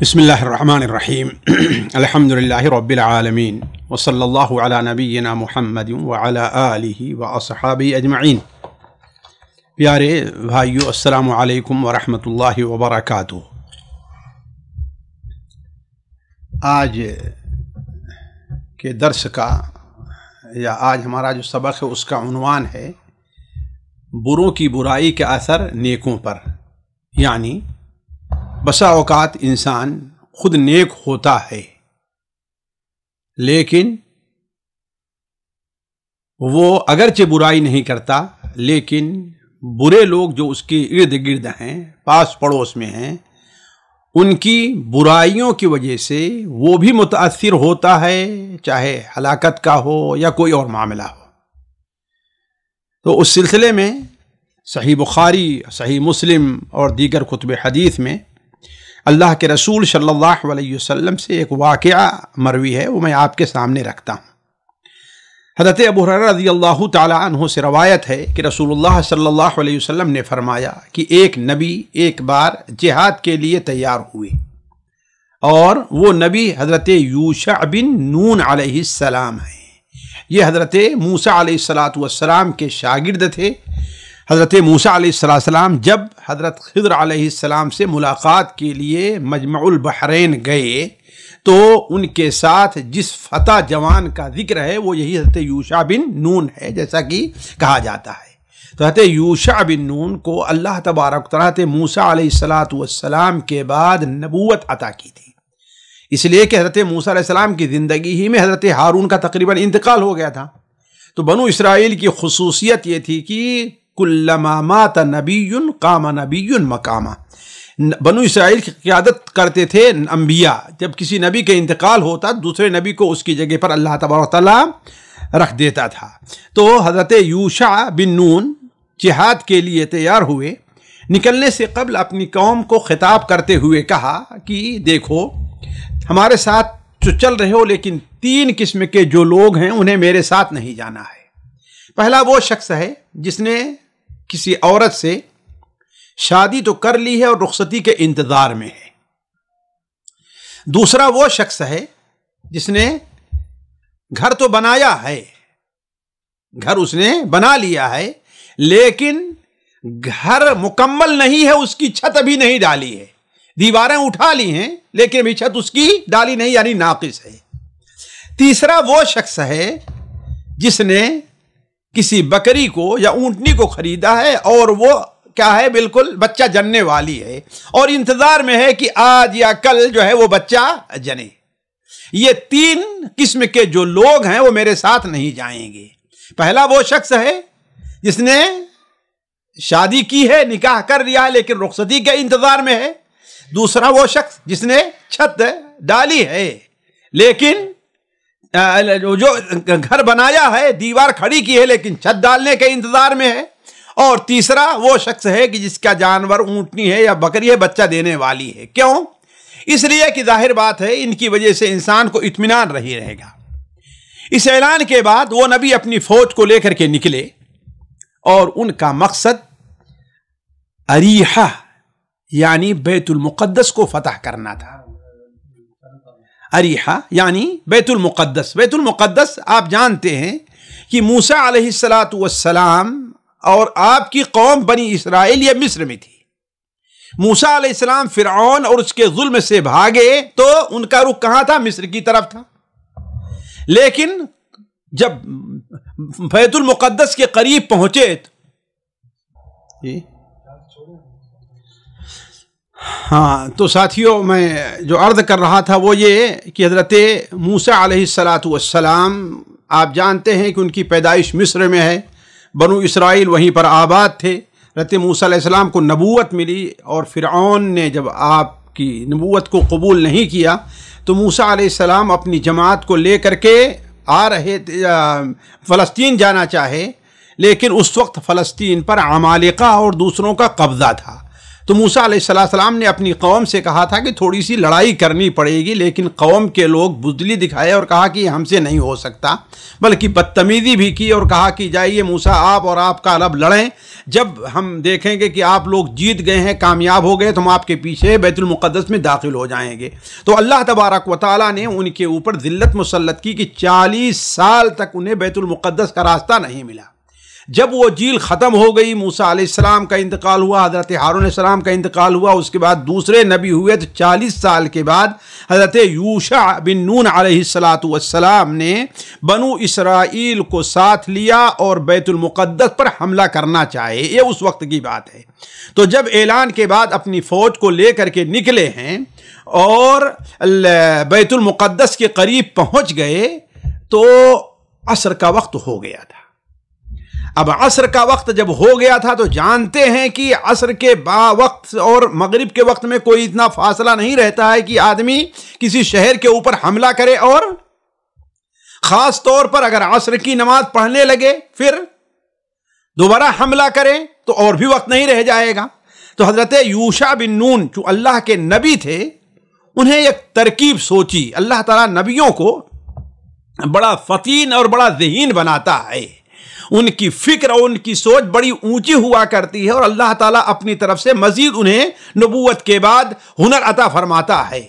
بسم اللہ الرحمن الرحیم الحمد للہ رب العالمین وصلی اللہ علی نبینا محمد وعلی آلہ واصحابہ اجمعین۔ پیارے بھائیو، السلام علیکم ورحمۃ اللہ وبرکاتہ۔ آج کے درس کا یا آج ہمارا جو سبق ہے اس کا عنوان ہے بروں کی برائی کے اثر نیکوں پر، یعنی بسا اوقات انسان خود نیک ہوتا ہے لیکن وہ اگرچہ برائی نہیں کرتا، لیکن برے لوگ جو اس کے ارد گرد ہیں، پاس پڑوس میں ہیں، ان کی برائیوں کی وجہ سے وہ بھی متاثر ہوتا ہے، چاہے ہلاکت کا ہو یا کوئی اور معاملہ ہو۔ تو اس سلسلے میں صحیح بخاری، صحیح مسلم اور دیگر کتب حدیث میں اللہ کے رسول صلی اللہ علیہ وسلم سے ایک واقعہ مروی ہے، وہ میں آپ کے سامنے رکھتا ہوں۔ حضرت ابو ہریرہ رضی اللہ تعالی عنہ سے روایت ہے کہ رسول اللہ صلی اللہ علیہ وسلم نے فرمایا کہ ایک نبی ایک بار جہاد کے لیے تیار ہوئے، اور وہ نبی حضرت یوشع بن نون علیہ السلام ہیں۔ یہ حضرت موسیٰ علیہ السلام کے شاگرد تھے۔ حضرت موسیٰ علیہ السلام جب حضرت خضر علیہ السلام سے ملاقات کے لیے مجمع البحرین گئے تو ان کے ساتھ جس فتح جوان کا ذکر ہے وہ یہی حضرت یوشع بن نون ہے، جیسا کہ کہا جاتا ہے۔ تو حضرت یوشع بن نون کو اللہ تبارک و تعالیٰ حضرت موسیٰ علیہ السلام کے بعد نبوت عطا کی تھی، اس لیے کہ حضرت موسیٰ علیہ السلام کی زندگی ہی میں حضرت ہارون کا تقریباً انتقال ہو گیا تھا۔ تو بنو اسرائیل کی خصوصیت یہ تھی کہ کلما مات نبی قام نبی مقامہ، بنو اسرائیل کی قیادت کرتے تھے انبیاء، جب کسی نبی کا انتقال ہوتا دوسرے نبی کو اس کی جگہ پر اللہ تبارک و تعالیٰ رکھ دیتا تھا۔ تو حضرت یوشع بن نون جہاد کے لیے تیار ہوئے۔ نکلنے سے قبل اپنی قوم کو خطاب کرتے ہوئے کہا کہ دیکھو، ہمارے ساتھ جو چل رہے ہو، لیکن تین قسم کے جو لوگ ہیں انہیں میرے ساتھ نہیں جانا ہے۔ پہلا وہ شخص ہے جس نے کسی عورت سے شادی تو کر لی ہے اور رخصتی کے انتظار میں ہے۔ دوسرا وہ شخص ہے جس نے گھر تو بنایا ہے، گھر اس نے بنا لیا ہے، لیکن گھر مکمل نہیں ہے، اس کی چھت ابھی نہیں ڈالی ہے، دیواریں اٹھا لی ہیں لیکن ابھی چھت اس کی ڈالی نہیں، یعنی ناقص ہے۔ تیسرا وہ شخص ہے جس نے کسی بکری کو یا اونٹنی کو خریدا ہے اور وہ کیا ہے، بالکل بچہ جننے والی ہے اور انتظار میں ہے کہ آج یا کل جو ہے وہ بچہ جنے۔ یہ تین قسم کے جو لوگ ہیں وہ میرے ساتھ نہیں جائیں گے۔ پہلا وہ شخص ہے جس نے شادی کی ہے، نکاح کر لیا ہے، لیکن رخصتی کے انتظار میں ہے۔ دوسرا وہ شخص جس نے چھت ڈالی ہے لیکن جو گھر بنایا ہے، دیوار کھڑی کی ہے لیکن چھت ڈالنے کے انتظار میں ہے۔ اور تیسرا وہ شخص ہے کہ جس کا جانور اونٹنی ہے یا بکری ہے، بچہ دینے والی ہے۔ کیوں؟ اس لیے کہ ظاہر بات ہے ان کی وجہ سے انسان کو اطمینان رہے گا۔ اس اعلان کے بعد وہ نبی اپنی فوج کو لے کر کے نکلے اور ان کا مقصد اریحہ یعنی بیت المقدس کو فتح کرنا تھا۔ اریحہ یعنی بیت المقدس۔ بیت المقدس آپ جانتے ہیں کہ موسیٰ علیہ السلام اور آپ کی قوم بنی اسرائیل یہ مصر میں تھی۔ موسیٰ علیہ السلام فرعون اور اس کے ظلم سے بھاگے تو ان کا رخ کہاں تھا؟ مصر کی طرف تھا۔ لیکن جب بیت المقدس کے قریب پہنچے تو ساتھیوں، میں جو عرض کر رہا تھا وہ یہ کہ حضرت موسیٰ علیہ السلام آپ جانتے ہیں کہ ان کی پیدائش مصر میں ہے، بنو اسرائیل وہیں پر آباد تھے۔ حضرت موسیٰ علیہ السلام کو نبوت ملی اور فرعون نے جب آپ کی نبوت کو قبول نہیں کیا تو موسیٰ علیہ السلام اپنی جماعت کو لے کر کے آ رہے فلسطین جانا چاہے، لیکن اس وقت فلسطین پر عمالقہ اور دوسروں کا قبضہ تھا۔ تو موسیٰ علیہ السلام نے اپنی قوم سے کہا تھا کہ تھوڑی سی لڑائی کرنی پڑے گی، لیکن قوم کے لوگ بزدلی دکھائے اور کہا کہ ہم سے نہیں ہو سکتا، بلکہ بدتمیزی بھی کی اور کہا کہ جائیے موسیٰ آپ اور آپ کا رب لڑیں، جب ہم دیکھیں گے کہ آپ لوگ جیت گئے ہیں، کامیاب ہو گئے، تو ہم آپ کے پیچھے بیت المقدس میں داخل ہو جائیں گے۔ تو اللہ تبارک و تعالیٰ نے ان کے اوپر ذلت مسلط کی کہ 40 سال تک انہیں بیت المقدس کا راستہ نہیں ملا۔ جب وہ جیل ختم ہو گئی، موسیٰ علیہ السلام کا انتقال ہوا، حضرت ہارون علیہ السلام کا انتقال ہوا، اس کے بعد دوسرے نبی ہوئے، تو 40 سال کے بعد حضرت یوشع بن نون علیہ السلام نے بنو اسرائیل کو ساتھ لیا اور بیت المقدس پر حملہ کرنا چاہے۔ یہ اس وقت کی بات ہے۔ تو جب اعلان کے بعد اپنی فوج کو لے کر کے نکلے ہیں اور بیت المقدس کے قریب پہنچ گئے تو عصر کا وقت ہو گیا تھا۔ اب عصر کا وقت جب ہو گیا تھا تو جانتے ہیں کہ عصر کے وقت اور مغرب کے وقت میں کوئی اتنا فاصلہ نہیں رہتا ہے کہ آدمی کسی شہر کے اوپر حملہ کرے، اور خاص طور پر اگر عصر کی نماز پڑھنے لگے پھر دوبارہ حملہ کرے تو اور بھی وقت نہیں رہ جائے گا۔ تو حضرت یوشع بن نون جو اللہ کے نبی تھے، انہیں ایک ترکیب سوچی۔ اللہ تعالیٰ نبیوں کو بڑا فطین اور بڑا ذہین بناتا ہے، ان کی فکر اور ان کی سوچ بڑی اونچی ہوا کرتی ہے، اور اللہ تعالیٰ اپنی طرف سے مزید انہیں نبوت کے بعد ہنر عطا فرماتا ہے۔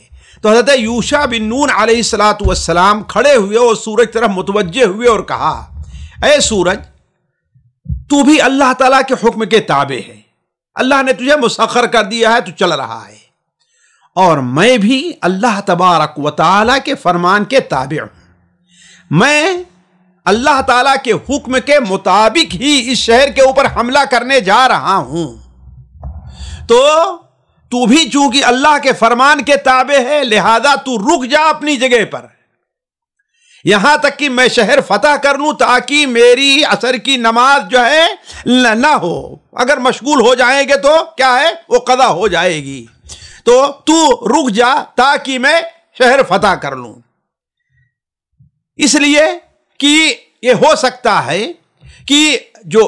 تو حضرت یوشع بن نون علیہ السلام کھڑے ہوئے اور سورج طرف متوجہ ہوئے اور کہا، اے سورج، تو بھی اللہ تعالیٰ کے حکم کے تابع ہے، اللہ نے تجھے مسخر کر دیا ہے، تو چل رہا ہے، اور میں بھی اللہ تبارک و تعالیٰ کے فرمان کے تابع ہوں۔ میں اللہ تعالیٰ کے حکم کے مطابق ہی اس شہر کے اوپر حملہ کرنے جا رہا ہوں، تو بھی چونکہ اللہ کے فرمان کے تابع ہے، لہذا تو رک جا اپنی جگہ پر، یہاں تک کہ میں شہر فتح کر لوں، تاکہ میری عصر کی نماز جو ہے نہ ہو۔ اگر مشغول ہو جائیں گے تو کیا ہے، وہ قضا ہو جائے گی، تو رک جا تاکہ میں شہر فتح کر لوں۔ اس لیے کہ یہ ہو سکتا ہے کہ جو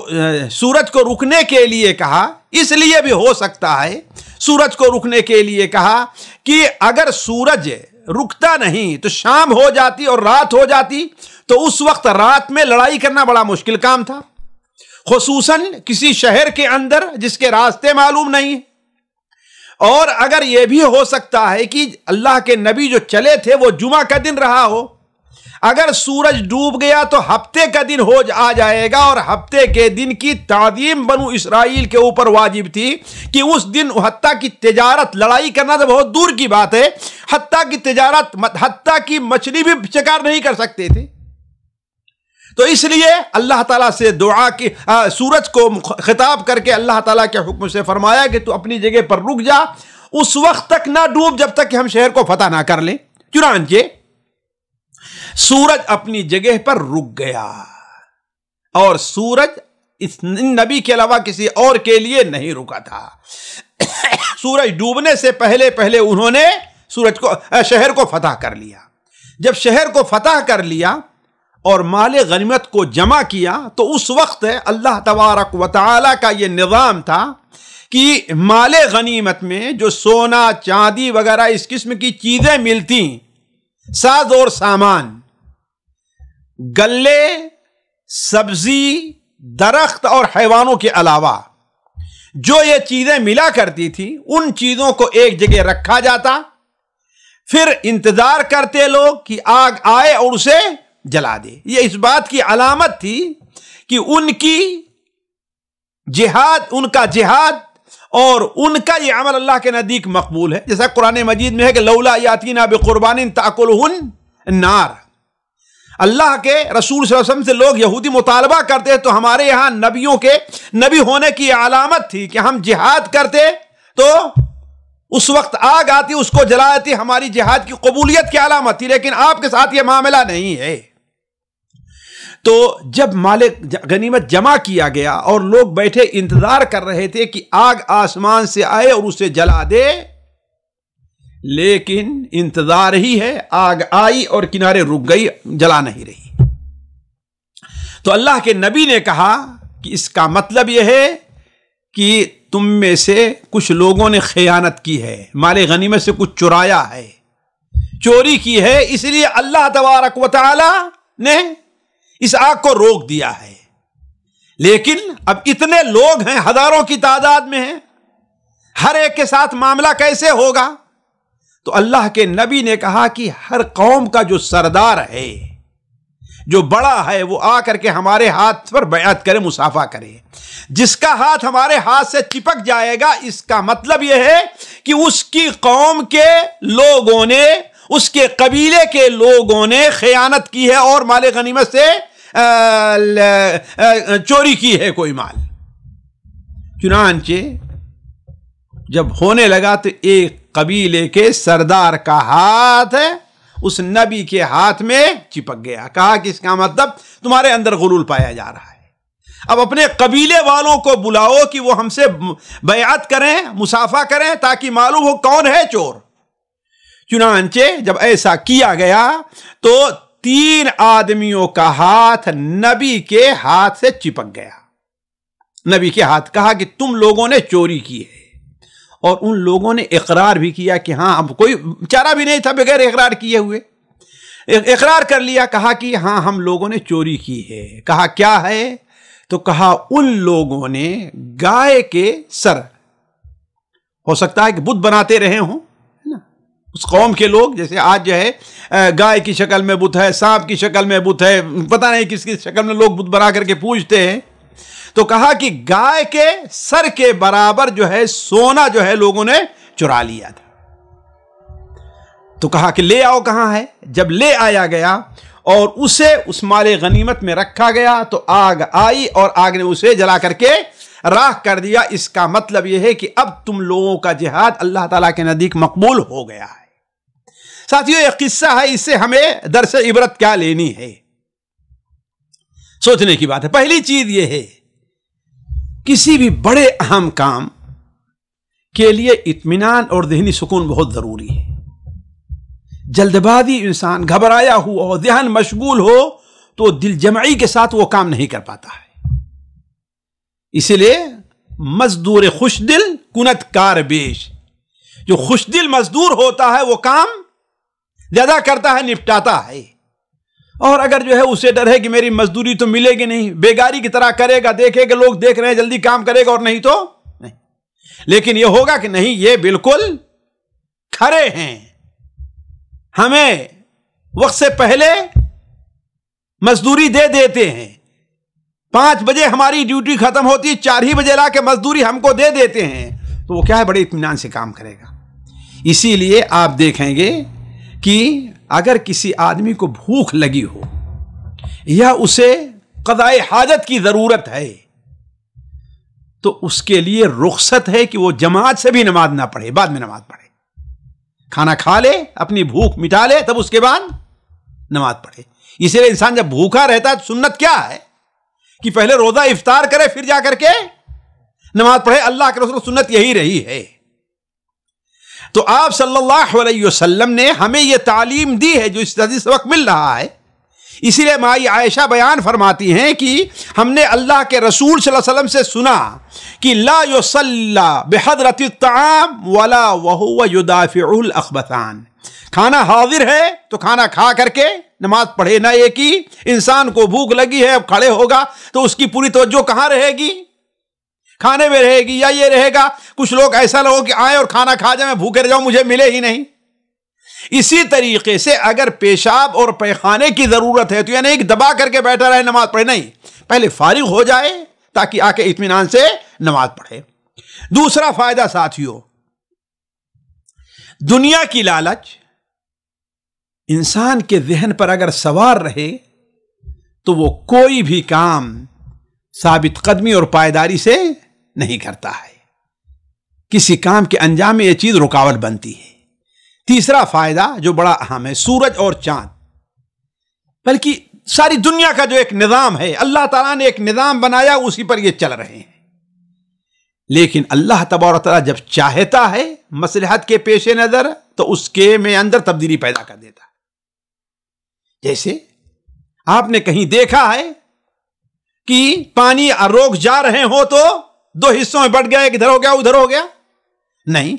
سورج کو رکنے کے لیے کہا، اس لیے بھی ہو سکتا ہے سورج کو رکنے کے لیے کہا کہ اگر سورج رکتا نہیں تو شام ہو جاتی اور رات ہو جاتی، تو اس وقت رات میں لڑائی کرنا بڑا مشکل کام تھا، خصوصاً کسی شہر کے اندر جس کے راستے معلوم نہیں ہیں۔ اور اگر یہ بھی ہو سکتا ہے کہ اللہ کے نبی جو چلے تھے وہ جمعہ کا دن رہا ہو، اگر سورج ڈوب گیا تو ہفتے کا دن آ جائے گا، اور ہفتے کے دن کی تعظیم بنو اسرائیل کے اوپر واجب تھی کہ اس دن حتیٰ کی تجارت، لڑائی کرنا تو بہت دور کی بات ہے، حتیٰ کی تجارت، حتیٰ کی مچھلی بھی شکار نہیں کر سکتے تھے۔ تو اس لیے اللہ تعالیٰ سے دعا کی، سورج کو خطاب کر کے اللہ تعالیٰ کے حکم سے فرمایا کہ تو اپنی جگہ پر رک جا، اس وقت تک نہ ڈوب جب تک کہ ہم شہر کو فتح نہ کر لیں۔ چنانچہ سورج اپنی جگہ پر رک گیا، اور سورج اس نبی کے علاوہ کسی اور کے لیے نہیں رکا تھا۔ سورج ڈوبنے سے پہلے انہوں نے شہر کو فتح کر لیا۔ جب شہر کو فتح کر لیا اور مال غنیمت کو جمع کیا، تو اس وقت اللہ تبارک و تعالی کا یہ نظام تھا کہ مال غنیمت میں جو سونا، چاندی وغیرہ اس قسم کی چیزیں ملتی، ساز اور سامان، گلے، سبزی، درخت اور حیوانوں کے علاوہ جو یہ چیزیں ملا کرتی تھی، ان چیزوں کو ایک جگہ رکھا جاتا، پھر انتظار کرتے لوگ کہ آگ آئے اور اسے جلا دے۔ یہ اس بات کی علامت تھی کہ ان کی جہاد، ان کا جہاد اور ان کا یہ عمل اللہ کے نزدیک مقبول ہے، جیسا قرآن مجید میں ہے کہ لولا یاتینا بقربان تاکلہن النار۔ اللہ کے رسول صلی اللہ علیہ وسلم سے لوگ یہودی مطالبہ کرتے تو ہمارے یہاں نبیوں کے نبی ہونے کی علامت تھی کہ ہم جہاد کرتے تو اس وقت آگ آتی، اس کو جلا دیتی، ہماری جہاد کی قبولیت کی علامت تھی، لیکن آپ کے ساتھ یہ معاملہ نہیں ہے۔ تو جب مال غنیمت جمع کیا گیا اور لوگ بیٹھے انتظار کر رہے تھے کہ آگ آسمان سے آئے اور اسے جلا دے، لیکن انتظار ہی ہے، آگ آئی اور کنارے رک گئی، جلا نہیں رہی۔ تو اللہ کے نبی نے کہا کہ اس کا مطلب یہ ہے کہ تم میں سے کچھ لوگوں نے خیانت کی ہے، مال غنیمت سے کچھ چرایا ہے، چوری کی ہے، اس لیے اللہ تبارک و تعالی نے اس آگ کو روک دیا ہے۔ لیکن اب اتنے لوگ ہیں، ہزاروں کی تعداد میں ہیں، ہر ایک کے ساتھ معاملہ کیسے ہوگا؟ تو اللہ کے نبی نے کہا کہ ہر قوم کا جو سردار ہے، جو بڑا ہے، وہ آ کر کے ہمارے ہاتھ پر بیعت کرے، مصافحہ کرے۔ جس کا ہاتھ ہمارے ہاتھ سے چپک جائے گا، اس کا مطلب یہ ہے کہ اس کی قوم کے لوگوں نے، اس کے قبیلے کے لوگوں نے خیانت کی ہے اور مال غنیمت سے چوری کی ہے کوئی مال۔ چنانچہ جب ہونے لگا تو ایک قبیلے کے سردار کا ہاتھ اس نبی کے ہاتھ میں چپک گیا۔ کہا کہ اس کا مطلب تمہارے اندر غلول پایا جا رہا ہے، اب اپنے قبیلے والوں کو بلاؤ کہ وہ ہم سے بیعت کریں، مصافحہ کریں، تاکہ معلوم ہو کون ہے چور۔ چنانچہ جب ایسا کیا گیا تو 3 آدمیوں کا ہاتھ نبی کے ہاتھ سے چپک گیا۔ نبی کے ہاتھ، کہا کہ تم لوگوں نے چوری کی ہے، اور ان لوگوں نے اقرار بھی کیا کہ ہاں، اب کوئی چارہ بھی نہیں تھا بغیر اقرار کیے ہوئے، اقرار کر لیا، کہا کہ ہاں ہم لوگوں نے چوری کی ہے۔ کہا کیا ہے؟ تو کہا ان لوگوں نے گائے کے سر، ہو سکتا ہے کہ بت بناتے رہے ہوں اس قوم کے لوگ، جیسے آج جو ہے گائے کی شکل میں بت ہے، سانپ کی شکل میں بت ہے، پتہ نہیں کس کی شکل میں لوگ بت بنا کر کے پوجتے ہیں۔ تو کہا کہ گائے کے سر کے برابر جو ہے سونا جو ہے لوگوں نے چرا لیا تھا۔ تو کہا کہ لے آؤ، کہاں ہے؟ جب لے آیا گیا اور اسے اس مال غنیمت میں رکھا گیا تو آگ آئی اور آگ نے اسے جلا کر کے راکھ کر دیا۔ اس کا مطلب یہ ہے کہ اب تم لوگوں کا جہاد اللہ تعالیٰ کے نزدیک مقبول ہو گیا ہے۔ ساتھیو، یہ قصہ ہے، اس سے ہمیں درس عبرت کیا لینی ہے؟ سوچنے کی بات ہے۔ پہلی چیز یہ ہے، کسی بھی بڑے اہم کام کے لیے اطمینان اور ذہنی سکون بہت ضروری ہے۔ جلد بازی انسان گھبرایا ہوا ہو، ذہن مشغول ہو تو دل جمعی کے ساتھ وہ کام نہیں کر پاتا ہے۔ اسی لیے مزدور خوش دل کنت کار بیش، جو خوش دل مزدور ہوتا ہے وہ کام زیادہ کرتا ہے، نپٹاتا ہے۔ اور اگر جو ہے اسے ڈر ہے کہ میری مزدوری تو ملے گی نہیں، بیگاری کی طرح کرے گا، دیکھے کہ لوگ دیکھ رہے ہیں جلدی کام کرے گا، اور نہیں تو نہیں۔ لیکن یہ ہوگا کہ نہیں، یہ بالکل کھڑے ہیں، ہمیں وقت سے پہلے مزدوری دے دیتے ہیں، 5 بجے ہماری ڈیوٹی ختم ہوتی ہے، 4 ہی بجے لا کے مزدوری ہم کو دے دیتے ہیں، تو وہ کیا ہے، بڑے اطمینان سے کام کرے گا۔ اسی لیے آپ دیکھیں گے کہ اگر کسی آدمی کو بھوک لگی ہو یا اسے قضاء حاجت کی ضرورت ہے تو اس کے لیے رخصت ہے کہ وہ جماعت سے بھی نماز نہ پڑھے، بعد میں نماز پڑھے، کھانا کھا لے، اپنی بھوک مٹا لے، تب اس کے بعد نماز پڑھے۔ اسی لیے انسان جب بھوکا رہتا ہے تو سنت کیا ہے کہ پہلے روزہ افطار کرے، پھر جا کر کے نماز پڑھے۔ اللہ کے رسول سنت یہی رہی ہے۔ تو آپ صلی اللہ علیہ وسلم نے ہمیں یہ تعلیم دی ہے جو اس حدیث وقت مل رہا ہے۔ اسی لیے مائی عائشہ بیان فرماتی ہیں کہ ہم نے اللہ کے رسول صلی اللہ علیہ وسلم سے سنا کہ لا یصلی بحضرۃ الطعام ولا وهو يدافع الاخبثان، کھانا حاضر ہے تو کھانا کھا کر کے نماز پڑھے، نہ یہ کہ انسان کو بھوک لگی ہے، اب کھڑے ہوگا تو اس کی پوری توجہ کہاں رہے گی؟ کھانے میں رہے گی، یا یہ رہے گا کچھ لوگ ایسا لوگ کہ آئے اور کھانا کھا جائیں، میں بھوکے رہ جاؤں، مجھے ملے ہی نہیں۔ اسی طریقے سے اگر پیشاب اور پیخانے کی ضرورت ہے تو یہ نہیں کہ دبا کر کے بیٹھا رہے نماز پڑھے، نہیں، پہلے فارغ ہو جائے تاکہ آ کے اطمینان سے نماز پڑھے۔ دوسرا فائدہ ساتھیو، دنیا کی لالچ انسان کے ذہن پر اگر سوار رہے تو وہ کوئی بھی کام ثابت قدمی اور پائیداری سے نہیں کرتا ہے، کسی کام کے انجام میں یہ چیز رکاوٹ بنتی ہے۔ تیسرا فائدہ جو بڑا اہم ہے، سورج اور چاند، بلکہ ساری دنیا کا جو ایک نظام ہے، اللہ تعالیٰ نے ایک نظام بنایا، اسی پر یہ چل رہے ہیں۔ لیکن اللہ تبارک تعالیٰ جب چاہتا ہے مصلحت کے پیش نظر تو اس کے میں اندر تبدیلی پیدا کر دیتا ہے۔ جیسے آپ نے کہیں دیکھا ہے کہ پانی روک جا رہے ہو تو دو حصوں میں بٹ گیا، ایک ادھر ہو گیا ادھر ہو گیا؟ نہیں.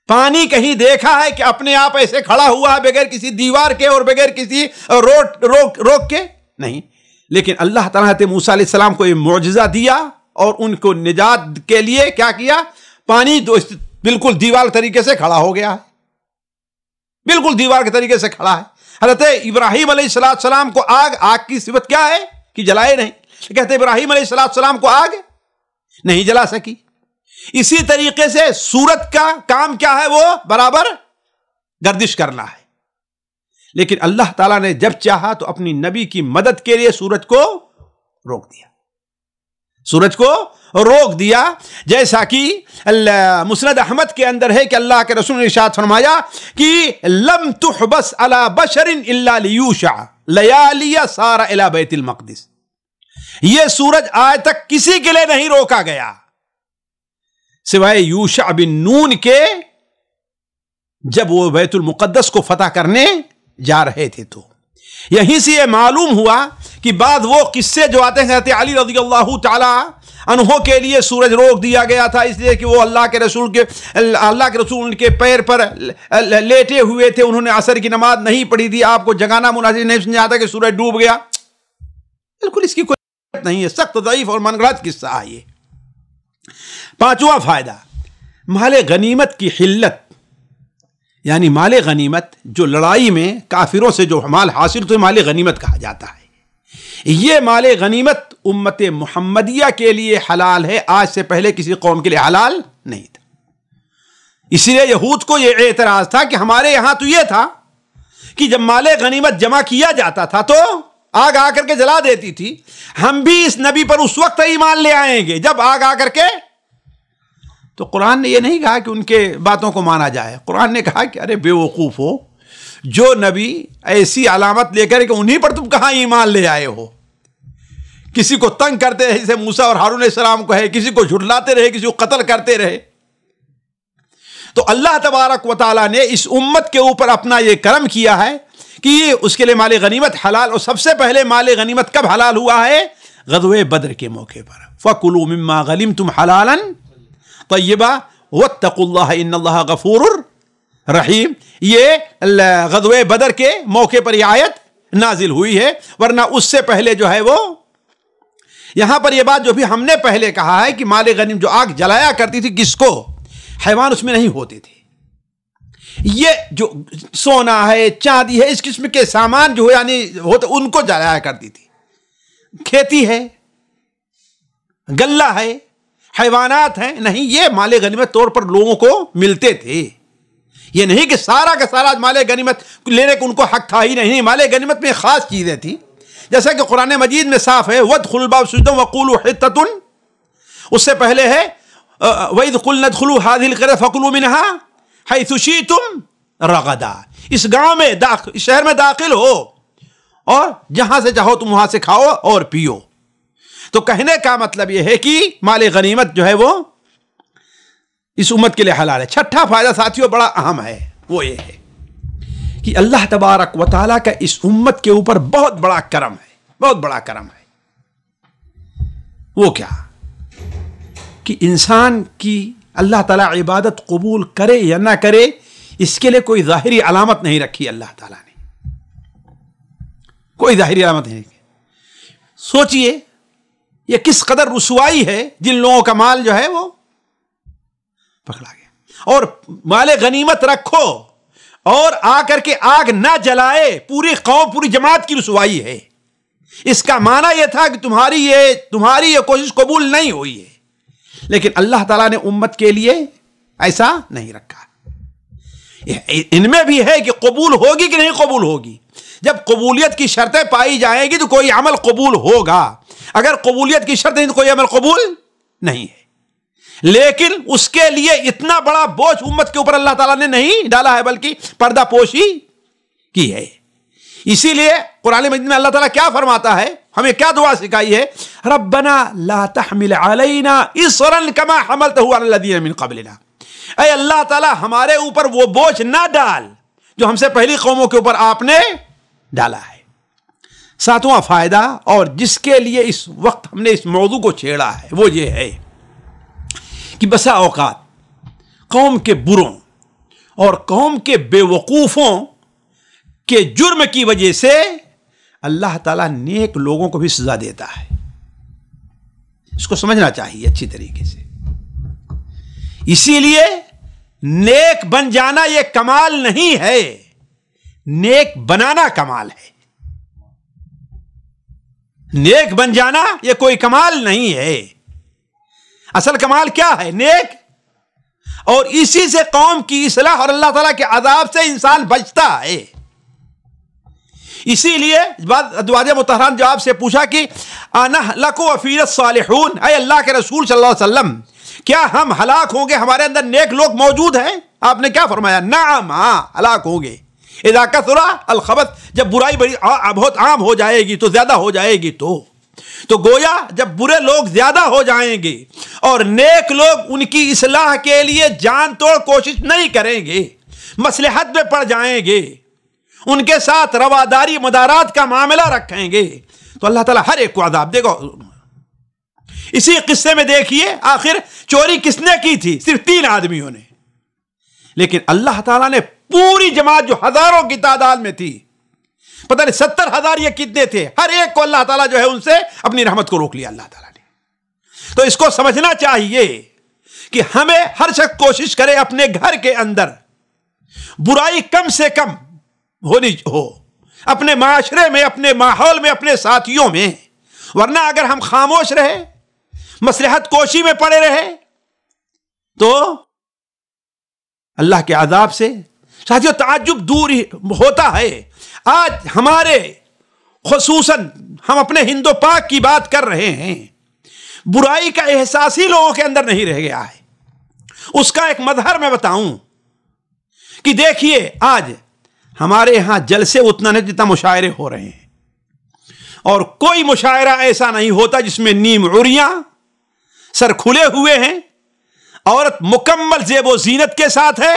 پانی کہیں دیکھا ہے کہ اپنے آپ ایسے کھڑا ہوا ہے بغیر کسی دیوار کے اور بغیر کسی روک کے؟ نہیں. لیکن اللہ تعالیٰ نے موسیٰ علیہ السلام کو یہ معجزہ دیا اور ان کو نجات کے لیے کیا کیا؟ پانی بالکل دیوار طریقے سے کھڑا ہو گیا ہے، بالکل دیوار کے طریقے سے کھڑا ہے. حضرت ابراہیم علیہ السلام کو آگ کی صفت کیا ہے کہ جلائے نہیں. کہتے ابراہیم علیہ السلام کو آگ نہیں جلا سکی. اسی طریقے سے سورج کا کام کیا ہے؟ وہ برابر گردش کرنا ہے. لیکن اللہ تعالیٰ نے جب چاہا تو اپنی نبی کی مدد کے لیے سورج کو روک دیا، سورج کو روک دیا. جیسا کہ مسند احمد کے اندر ہے کہ اللہ کے رسول نے ارشاد فرمایا کہ لم تحبس علی بشر الا لیوشع لیالی سار الی بیت المقدس. یہ سورج آج تک کسی کے لیے نہیں روکا گیا سوائے یوشع بن نون کے، جب وہ بیت المقدس کو فتح کرنے جا رہے تھے. تو یہیں سے یہ معلوم ہوا کہ بعد وہ قصے جو آتے ہیں، حضرت علی رضی اللہ تعالی عنہ کے لیے سورج روک دیا گیا تھا اس لیے کہ وہ اللہ کے رسول ان کے پیر پر لیٹے ہوئے تھے، انہوں نے عصر کی نماز نہیں پڑھی تھی، آپ کو جگانا مناسب نہیں سمجھا تھا کہ سورج ڈوب گیا. بالکل اس کی کوئی نہیں ہے، سخت ضعیف اور من گھڑت قصہ ہے یہ. پانچواں فائدہ، مال غنیمت کی حلت، یعنی مال غنیمت جو لڑائی میں کافروں سے جو مال حاصل تو مال غنیمت کہا جاتا ہے. یہ مال غنیمت امت محمدیہ کے لیے حلال ہے، آج سے پہلے کسی قوم کے لیے حلال نہیں تھا. اسی لیے یہود کو یہ اعتراض تھا کہ ہمارے یہاں تو یہ تھا کہ جب مال غنیمت جمع کیا جاتا تھا تو آگ آ کر کے جلا دیتی تھی، ہم بھی اس نبی پر اس وقت ایمان لے آئیں گے جب آگ آ کر کے. تو قرآن نے یہ نہیں کہا کہ ان کے باتوں کو مانا جائے، قرآن نے کہا کہ ارے بے وقوف ہو، جو نبی ایسی علامت لے کر کہ انہی پر تم کہاں ایمان لے آئے ہو. کسی کو تنگ کرتے رہے جیسے موسیٰ اور ہارون علیہ السلام کو ہے، کسی کو جھٹلاتے رہے، کسی کو قتل کرتے رہے. تو اللہ تبارک و تعالیٰ نے اس امت کے اوپر اپنا یہ کرم کیا ہے کہ اس کے لیے مال غنیمت حلال. اور سب سے پہلے مال غنیمت کب حلال ہوا ہے؟ غزوہ بدر کے موقع پر. فَكُلُوا مِمَّا غَنِمْتُمْ حَلَالًا طیبہ واتقوا اللہ ان اللہ غفور رحیم. یہ غزوہ بدر کے موقع پر یہ آیت نازل ہوئی ہے، ورنہ اس سے پہلے جو ہے وہ یہاں پر یہ بات جو بھی ہم نے پہلے کہا ہے کہ مال غنیمت جو آگ جلایا کرتی تھی کس کو؟ حیوان اس میں نہیں ہوتے تھے. یہ جو سونا ہے، چاندی ہے، اس قسم کے سامان جو یعنی ہوتے ان کو جلایا کرتی تھی. کھیتی ہے، غلہ ہے، حیوانات ہیں نہیں، یہ مال غنیمت طور پر لوگوں کو ملتے تھے. یہ نہیں کہ سارا کا سارا مال غنیمت لینے کو ان کو حق تھا ہی نہیں. مال غنیمت میں خاص چیزیں تھیں، جیسا کہ قرآن مجید میں صاف ہے وَادْخُلُوا الْبَابَ سُجَّدًا وَقُولُوا حِطَّةٌ. اس سے پہلے ہے وَإِذْ قُلْنَا ادْخُلُوا هَٰذِهِ الْقَرْيَةَ فَكُلُوا مِنْهَا حَيْثُ شِئْتُمْ رَغَدًا. اس گاؤں میں اس شہر میں داخل ہو اور جہاں سے چاہو تم وہاں سے کھاؤ اور پیو. تو کہنے کا مطلب یہ ہے کہ مال غنیمت جو ہے وہ اس امت کے لیے حلال ہے. چھٹا فائدہ ساتھیوں بڑا اہم ہے، وہ یہ ہے کہ اللہ تبارک و تعالیٰ کا اس امت کے اوپر بہت بڑا کرم ہے، بہت بڑا کرم ہے. وہ کیا کہ انسان کی اللہ تعالیٰ عبادت قبول کرے یا نہ کرے اس کے لیے کوئی ظاہری علامت نہیں رکھی. اللہ تعالیٰ نے کوئی ظاہری علامت نہیں رکھی. سوچئے یہ کس قدر رسوائی ہے جن لوگوں کا مال جو ہے وہ پکڑا گیا. اور مال غنیمت رکھو اور آ کر کے آگ نہ جلائے، پوری قوم پوری جماعت کی رسوائی ہے. اس کا معنی یہ تھا کہ تمہاری یہ کوشش قبول نہیں ہوئی ہے. لیکن اللہ تعالیٰ نے امت کے لیے ایسا نہیں رکھا. ان میں بھی ہے کہ قبول ہوگی کہ نہیں قبول ہوگی. جب قبولیت کی شرطیں پائی جائیں گی تو کوئی عمل قبول ہوگا. اگر قبولیت کی شرط نہیں تو کوئی عمل قبول نہیں ہے. لیکن اس کے لیے اتنا بڑا بوجھ امت کے اوپر اللہ تعالیٰ نے نہیں ڈالا ہے، بلکہ پردہ پوشی کی ہے. اسی لیے قرآن مجید میں اللہ تعالیٰ کیا فرماتا ہے، ہمیں کیا دعا سکھائی ہے؟ ربنا لا تحمل علینا اصرا کما حملتہ علی الذین من قبلنا. اے اللہ تعالیٰ ہمارے اوپر وہ بوجھ نہ ڈال جو ہم سے پہلی قوموں کے اوپر آپ نے ڈالا ہے. ساتواں فائدہ اور جس کے لیے اس وقت ہم نے اس موضوع کو چھیڑا ہے وہ یہ ہے کہ بسا اوقات قوم کے بروں اور قوم کے بے وقوفوں کے جرم کی وجہ سے اللہ تعالیٰ نیک لوگوں کو بھی سزا دیتا ہے. اس کو سمجھنا چاہیے اچھی طریقے سے. اسی لیے نیک بن جانا یہ کمال نہیں ہے، نیک بنانا کمال ہے. نیک بن جانا یہ کوئی کمال نہیں ہے. اصل کمال کیا ہے؟ نیک. اور اسی سے قوم کی اصلاح اور اللہ تعالیٰ کے عذاب سے انسان بچتا ہے. اسی لیے ازواج مطہرات نے جواب سے پوچھا کہ انہلک وفینا الصالحون، اے اللہ کے رسول صلی اللہ علیہ وسلم کیا ہم ہلاک ہوں گے، ہمارے اندر نیک لوگ موجود ہیں؟ آپ نے کیا فرمایا؟ نعم، ہاں ہلاک ہوں گے. اذا کثر الخبث، جب برائی بہت عام ہو جائے گی تو زیادہ ہو جائے گی تو گویا جب برے لوگ زیادہ ہو جائیں گے اور نیک لوگ ان کی اصلاح کے لیے جان توڑ کوشش نہیں کریں گے، مصلحت میں پڑ جائیں گے، ان کے ساتھ رواداری مدارات کا معاملہ رکھیں گے، تو اللہ تعالیٰ ہر ایک کو عذاب دے گا. اسی قصے میں دیکھیے آخر چوری کس نے کی تھی؟ صرف 3 آدمیوں نے. لیکن اللہ تعالیٰ نے پوری جماعت جو ہزاروں کی تعداد میں تھی، پتہ نہیں 70,000 یہ کتنے تھے، ہر ایک کو اللہ تعالیٰ جو ہے ان سے اپنی رحمت کو روک لیا اللہ تعالیٰ نے. تو اس کو سمجھنا چاہیے کہ ہمیں ہر شخص کوشش کرے اپنے گھر کے اندر برائی کم سے کم ہو، اپنے معاشرے میں، اپنے ماحول میں، اپنے ساتھیوں میں. ورنہ اگر ہم خاموش رہے، مصلحت کوشی میں پڑے رہے تو اللہ کے عذاب سے ساتھیوں تعجب دور ہی ہوتا ہے. آج ہمارے خصوصاً ہم اپنے ہند و پاک کی بات کر رہے ہیں، برائی کا احساس ہی لوگوں کے اندر نہیں رہ گیا ہے. اس کا ایک مظہر میں بتاؤں کہ دیکھیے آج ہمارے ہاں جلسے اتنا نہیں جتنا مشاعرے ہو رہے ہیں، اور کوئی مشاعرہ ایسا نہیں ہوتا جس میں نیم عریاں، سر کھلے ہوئے ہیں، عورت مکمل زیب و زینت کے ساتھ ہے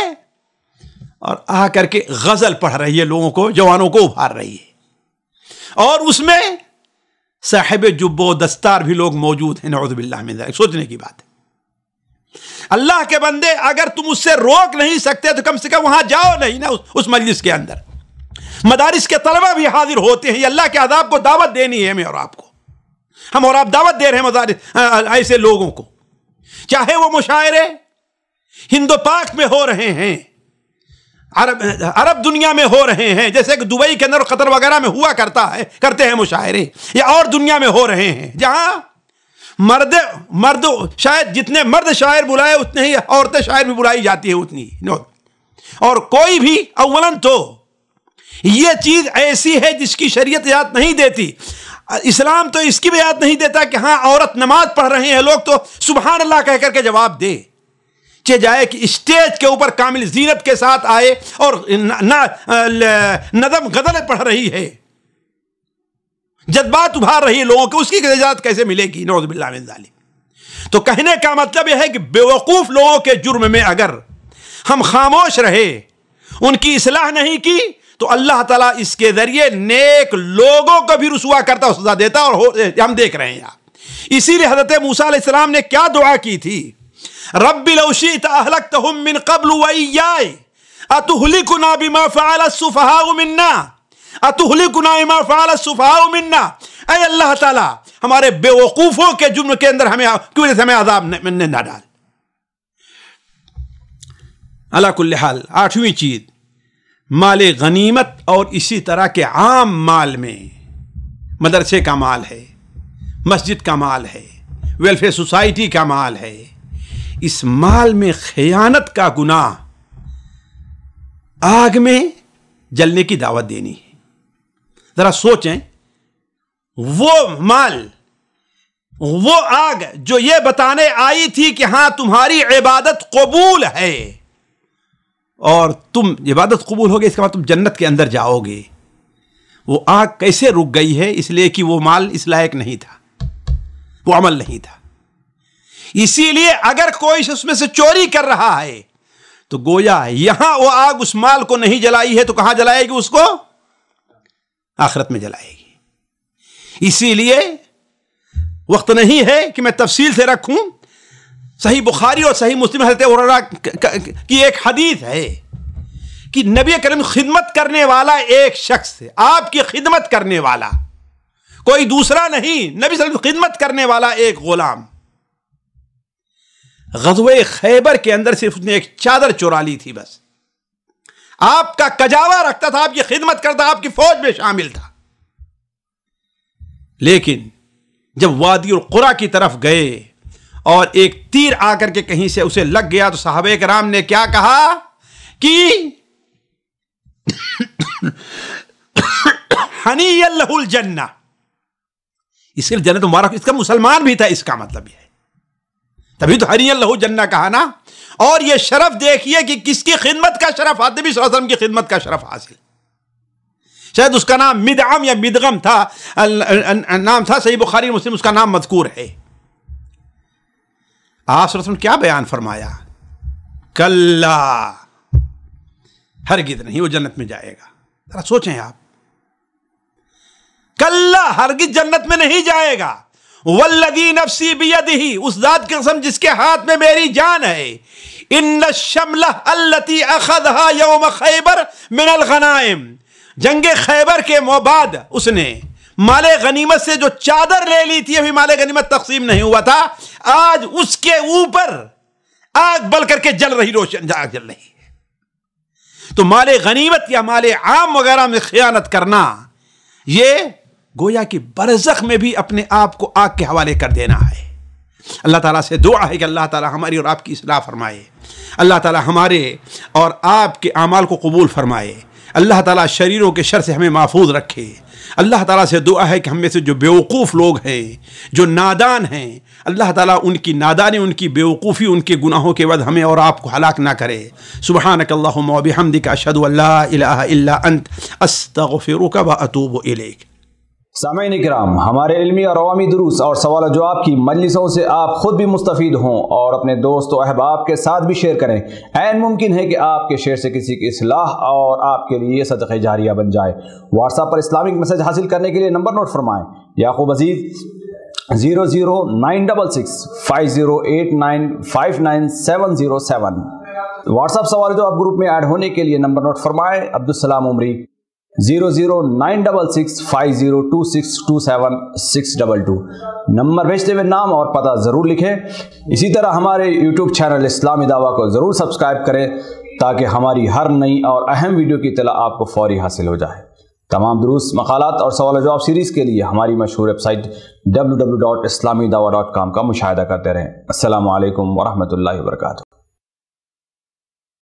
اور آ کر کے غزل پڑھ رہی ہے، لوگوں کو، جوانوں کو ابھار رہی ہے. اور اس میں صاحب جب و دستار بھی لوگ موجود ہیں. نعوذ باللہ من ذلک. سوچنے کی بات ہے. اللہ کے بندے اگر تم اس سے روک نہیں سکتے تو کم سے کم وہاں جاؤ نہیں نا اس مجلس کے اندر. مدارس کے طلبہ بھی حاضر ہوتے ہیں. یہ اللہ کے عذاب کو دعوت دینی ہے ہمیں اور آپ کو. ہم اور آپ دعوت دے رہے ہیں مدارس ایسے لوگوں کو، چاہے وہ مشاعرے ہند و پاک میں ہو رہے ہیں، عرب دنیا میں ہو رہے ہیں، جیسے کہ دبئی کے اندر قطر وغیرہ میں ہوا کرتے ہیں مشاعرے، یا اور دنیا میں ہو رہے ہیں جہاں مرد شاید جتنے مرد شاعر بلائے اتنے ہی عورتیں شاعر بھی بلائی جاتی ہیں اتنی. اور کوئی بھی اولاً تو یہ چیز ایسی ہے جس کی شریعت اجازت نہیں دیتی. اسلام تو اس کی بھی اجازت نہیں دیتا کہ ہاں عورت نماز پڑھ رہے ہیں، لوگ تو سبحان اللہ کہہ کر کے جواب دے جائے کہ اسٹیج کے اوپر کامل زینت کے ساتھ آئے اور نظم غزلیں پڑھ رہی ہے، جذبات ابھار رہی ہے لوگوں کے، اس کی اجازت کیسے ملے گی؟ نعوذ باللہ من ذالک. تو کہنے کا مطلب یہ ہے کہ بیوقوف لوگوں کے جرم میں اگر ہم خاموش رہے، ان کی اصلاح نہیں کی، تو اللہ تعالیٰ اس کے ذریعے نیک لوگوں کو بھی رسوا کرتا اور سزا دیتا، اور ہم دیکھ رہے ہیں. اسی لیے حضرت موسیٰ علیہ السلام نے کیا دعا کی تھی؟ رب لو شئت اہلکتہم من قبل وإیائی اتہلکنا بما فعل السفہاء منا اتہلکنا بما فعل السفہاء منا. اے اللہ تعالیٰ ہمارے بے وقوفوں کے جرم کے اندر ہمیں عذاب نہ ڈال. علی کل حال 8ویں چیز مال غنیمت، اور اسی طرح کے عام مال میں مدرسے کا مال ہے، مسجد کا مال ہے، ویلفیئر سوسائٹی کا مال ہے، اس مال میں خیانت کا گناہ آگ میں جلنے کی دعوت دینی ہے. ذرا سوچیں، وہ مال، وہ آگ جو یہ بتانے آئی تھی کہ ہاں تمہاری عبادت قبول ہے اور تم عبادت قبول ہوگی، اس کا مطلب تم جنت کے اندر جاؤ گے، وہ آگ کیسے رک گئی ہے؟ اس لیے کہ وہ مال اس لائق نہیں تھا، وہ عمل نہیں تھا. اسی لیے اگر کوئی اس میں سے چوری کر رہا ہے تو گویا یہاں وہ آگ اس مال کو نہیں جلائی ہے تو کہاں جلائے گی؟ اس کو آخرت میں جلائے گی. اسی لیے وقت نہیں ہے کہ میں تفصیل سے رکھوں. صحیح بخاری اور صحیح مسلم حضرت ہریرہ کی ایک حدیث ہے کہ نبی کریم خدمت کرنے والا ایک شخص ہے، آپ کی خدمت کرنے والا کوئی دوسرا نہیں، نبی صلی اللہ علیہ وسلم خدمت کرنے والا ایک غلام غزوہ خیبر کے اندر صرف اس نے ایک چادر چورا لی تھی، بس آپ کا کجاوا رکھتا تھا، آپ کی خدمت کرتا، آپ کی فوج میں شامل تھا، لیکن جب وادی القریٰ کی طرف گئے اور ایک تیر آ کر کے کہیں سے اسے لگ گیا تو صحابہ کرام نے کیا کہا کہ حنیّ لہ الجنہ، اس کے جنت مبارک، اس کا مسلمان بھی تھا، اس کا مطلب یہ ہے، تبھی تو حنیّ لہ الجنہ کہا نا۔ اور یہ شرف دیکھیے کہ کس کی خدمت کا شرف، نبی صلی اللہ علیہ وسلم کی خدمت کا شرف حاصل، شاید اس کا نام مدعم یا مدغم تھا، نام تھا، صحیح بخاری مسلم اس کا نام مذکور ہے۔ آپ صلی اللہ علیہ وسلم کیا بیان فرمایا؟ کلا، ہرگز نہیں وہ جنت میں جائے گا۔ ذرا سوچیں آپ، کلا، ہرگز جنت میں نہیں جائے گا، والذی نفسی بیدہ، اس ذات کی قسم جس کے ہاتھ میں میری جان ہے، ان الشملہ التی اخذہا یوم خیبر من الغنائم، جنگ خیبر کے بعد اس نے مال غنیمت سے جو چادر لے لی تھی، ابھی مال غنیمت تقسیم نہیں ہوا تھا، آج اس کے اوپر آگ بل کر کے جل رہی، روشن آگ جل رہی ہے۔ تو مال غنیمت یا مال عام وغیرہ میں خیانت کرنا، یہ گویا کہ برزخ میں بھی اپنے آپ کو آگ کے حوالے کر دینا ہے۔ اللہ تعالیٰ سے دعا ہے کہ اللہ تعالیٰ ہماری اور آپ کی اصلاح فرمائے، اللہ تعالیٰ ہمارے اور آپ کے اعمال کو قبول فرمائے، اللہ تعالیٰ شریروں کے شر سے ہمیں محفوظ رکھے۔ اللہ تعالیٰ سے دعا ہے کہ ہم میں سے جو بیوقوف لوگ ہیں، جو نادان ہیں، اللہ تعالیٰ ان کی نادانی، ان کی بیوقوفی، ان کے گناہوں کے بعد ہمیں اور آپ کو ہلاک نہ کرے۔ سبحانک اللہم و بحمدک، اشہد ان لا الہ الا انت، استغفرک و اتوب الیک۔ سامعین کرام، ہمارے علمی اور عوامی دروس اور سوال و جواب کی مجلسوں سے آپ خود بھی مستفید ہوں اور اپنے دوست و احباب کے ساتھ بھی شیئر کریں۔ عین ممکن ہے کہ آپ کے شیئر سے کسی کی اصلاح اور آپ کے لیے صدقہ جاریہ بن جائے۔ واٹس ایپ پر اسلامک میسج حاصل کرنے کے لیے نمبر نوٹ فرمائیں: یعقوب عزیز 00966 5089595707۔ واٹس ایپ سوال و جواب گروپ میں ایڈ ہونے کے لیے نمبر نوٹ فرمائیں: عبدالسلام عمری 00966 502627 نمبر بھیجتے ہوئے نام اور پتہ ضرور لکھیں۔ اسی طرح ہمارے یوٹیوب چینل اسلامی دعویٰ کو ضرور سبسکرائب کریں تاکہ ہماری ہر نئی اور اہم ویڈیو کی اطلاع آپ کو فوری حاصل ہو جائے۔ تمام دروس، مقالات اور سوال و جواب سیریز کے لیے ہماری مشہور ویب سائٹ www.islamidawah.com کا مشاہدہ کرتے رہیں۔ السلام علیکم ورحمۃ اللہ وبرکاتہ۔